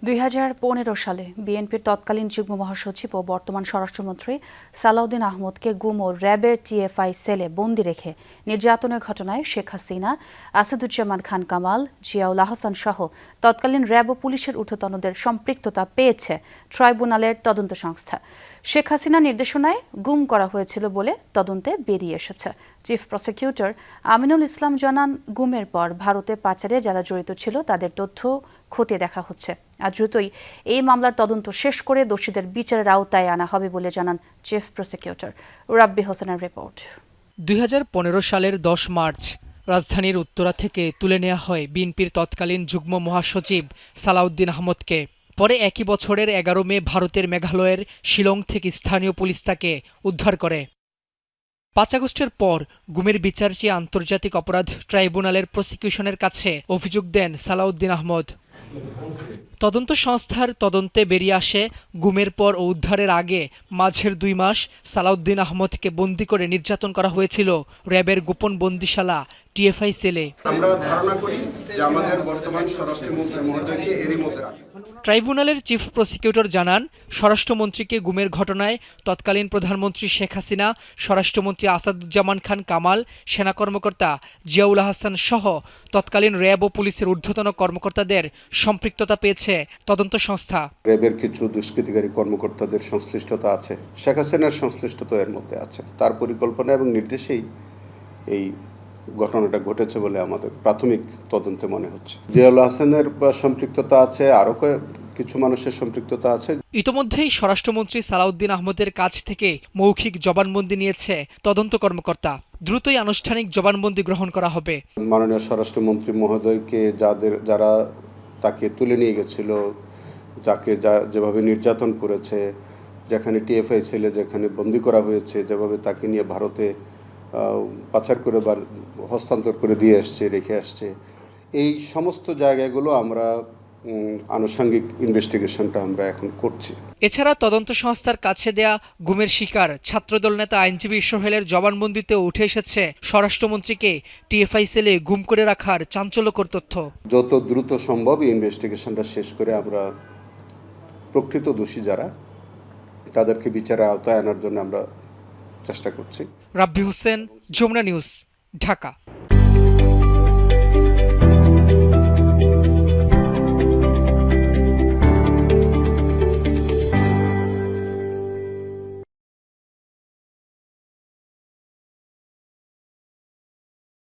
2015 সালে বিএনপির তৎকালীন যুগ্ম মহাসচিব ও বর্তমান স্বরাষ্ট্রমন্ত্রী সালাউদ্দিন আহমদকে গুম ও র্যাবের টিএফআই সেলে বন্দী রেখে নির্যাতনের ঘটনায় শেখ হাসিনা, আসাদুজ্জামান খান কামাল, জিয়াউল আহসান সহ তৎকালীন র্যাব ও পুলিশের ঊর্ধ্বতনদের সম্পৃক্ততা পেয়েছে ট্রাইব্যুনালের তদন্ত সংস্থা। শেখ হাসিনার নির্দেশনায় গুম করা হয়েছিল বলে তদন্তে বেরিয়ে এসেছে। চিফ প্রসিকিউটর আমিনুল ইসলাম জানান, গুমের পর ভারতে পাচারে যারা জড়িত ছিল তাদের তথ্য খতিয়ে দেখা হচ্ছে। আজ দ্রুতই এই মামলার তদন্ত শেষ করে দোষীদের বিচারের আওতায় আনা হবে বলে জানান চিফ প্রসিকিউটর। রাব্বি হোসেনের রিপোর্ট। 2015 সালের 10 মার্চ রাজধানীর উত্তরা থেকে তুলে নেওয়া হয় বিএনপির তৎকালীন যুগ্ম মহাসচিব সালাউদ্দিন আহমদকে। পরে একই বছরের 11 মে ভারতের মেঘালয়ের শিলং থেকে স্থানীয় পুলিশ তাকে উদ্ধার করে। 5 আগস্টের পর গুমের বিচার চেয়ে আন্তর্জাতিক অপরাধ ট্রাইব্যুনালের প্রসিকিউশনের কাছে অভিযোগ দেন সালাউদ্দিন আহমদ। তদন্ত সংস্থার তদন্তে বেরিয়ে আসে, গুমের পর ও উদ্ধারের আগে মাঝের 2 মাস সালাউদ্দিন আহমদকে বন্দী করে নির্যাতন করা হয়েছিল র্যাবের গোপন বন্দিশালা টিএফআই সেলে। আমরা ধারণা করি যে আমাদের বর্তমান স্বরাষ্ট্রমন্ত্রী মহোদয়কে এরই মধ্যে ট্রাইব্যুনালের চিফ প্রসিকিউটর জানান, স্বরাষ্ট্রমন্ত্রীকে গুমের ঘটনায় তৎকালীন প্রধানমন্ত্রী শেখ হাসিনা, স্বরাষ্ট্রমন্ত্রী আসাদুজ্জামান খান কামাল, সেনা কর্মকর্তা জিয়াউল আহসান সহ তৎকালীন র্যাব ও পুলিশের ঊর্ধ্বতন কর্মকর্তাদের সম্পৃক্ততা পেয়েছে তদন্ত সংস্থা। র্যাবের কিছু দুষ্কৃতিকারী কর্মকর্তাদের সংশ্লিষ্টতা আছে, শেখ হাসিনার সংশ্লিষ্টতা এর মধ্যে আছে। তার পরিকল্পনা এবং নির্দেশেই এই ঘটনাটা ঘটেছে বলে আমাদের প্রাথমিক তদন্তে মনে হচ্ছে। জিয়াউল আহসানের সম্পৃক্ততা আছে, আরও কিছু মানুষের সম্পৃক্ততা আছে। ইতোমধ্যেই স্বরাষ্ট্রমন্ত্রী সালাউদ্দিন আহমদের কাছ থেকে মৌখিক জবানবন্দি নিয়েছে তদন্ত কর্মকর্তা। দ্রুতই আনুষ্ঠানিক জবানবন্দি গ্রহণ করা হবে। মাননীয় স্বরাষ্ট্রমন্ত্রী মহোদয়কে যারা তাকে তুলে নিয়ে গেছিল, যাকে যেভাবে নির্যাতন করেছে, যেখানে টিএফআই সেলে যেখানে বন্দী করা হয়েছে, যেভাবে তাকে নিয়ে ভারতে পাচার করে বা হস্তান্তর করে দিয়ে আসছে, রেখে আসছে, এই সমস্ত জায়গাগুলো আমরা আনুষঙ্গিক ইনভেস্টিগেশনটা আমরা এখন করছি। এছাড়া তদন্ত সংস্থার কাছে দেয়া গুমের শিকার ছাত্রদল নেতা আইনজীবী সোহেলের জবানবন্দিতেও উঠে এসেছে স্বরাষ্ট্রমন্ত্রীকে টিএফআই সেলে গুম করে রাখার চাঞ্চল্যকর তথ্য। যত দ্রুত সম্ভব ইনভেস্টিগেশনটা শেষ করে আমরা প্রকৃত দোষী যারা তাদেরকে বিচারের আওতায় আনার জন্য আমরা চেষ্টা করছি। রাব্বি হোসেন, যমুনা নিউজ, ঢাকা।